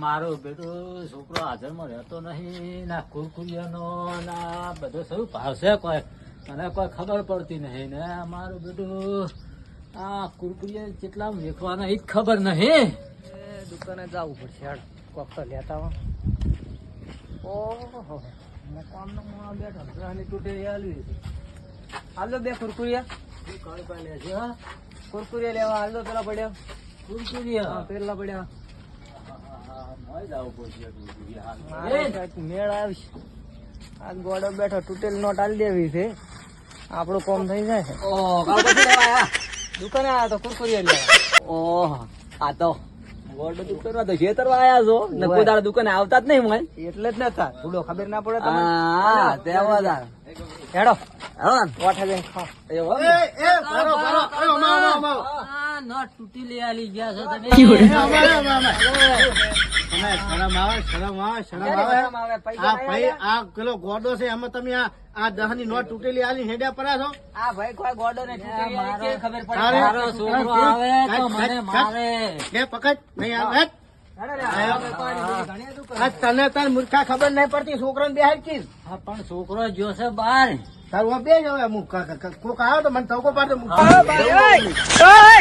મારો બેટો છોકરો હાજરમાં રહેતો નહીં, ના કુરકુરિયાનો ના બધો શું ભાવશે કોઈ મને કોઈ ખબર પડતી નહીં ને. મારું બેટું આ કુરકુરિયા કેટલા વેચવાના એ જ ખબર નહીં. દુકાને જવું પડશે હેડ કોક તો લેતા હો. ઓહો મકાનનો માં બે ઢંકરાની તૂટેલી આલવી છે. હાલો બે કુરકુરિયા શું કાળી પાઈ લે છે હા? કુરકુરિયા લેવા હાલો પેલા પડ્યા. કુરકુરિયા હા પેલા પડ્યા. મોય જ આવવું પડશે કુરકુરિયા. મારે કાંઈક મેળ આવશે. આ ગોડો બેઠો તૂટેલી નોટ આલી દેવી છે, આપણું કોમ થઈ જાય છે. ઓહ કાળી પાઈ લેવા આયા? દુકાને આવ્યા તો કુરકુરિયા લેવા. ઓહ આ તો ગોળ દુકાનમાં તો ખેતરમાં આયા છો ને કોઈ દાડો દુકાને આવતા જ નહીં મોય. એટલે જ નતા ભૂલો ખબર ના પડે તમને. હા તેવા દાડ હેડો હા કોઠા જઈને ખાઓ. આ નોટ તૂટી લઈ આલી ગયા છો તમે. શરમ આવે શરમ આવે શરમ આવે. આ ભાઈ આ પેલો ગોડો છે એમાં તમે આ 10 ની નોટ તૂટેલી આલી હેડ્યા પડ્યા છો. આ ભાઈ કોઈ ગોડો ને તૂટેલી આલી કેવી ખબર પડે. અરે, મારો છોકરો આવે તો મને મારે. લે પકડ નહીં આવે હેટ. હેડો લે, આ ભાઈ પાણી બીજી ઘણી દુકાન. આ તને તાર મૂર્ખા ખબર નહીં પડતી છોકરાને બેહાડ કીસ હા પણ છોકરો જોશે બાર. તારું બે જ હવે કોક આવ્યો તો મને ધોકો પાડતો ભાઈ, ઓય!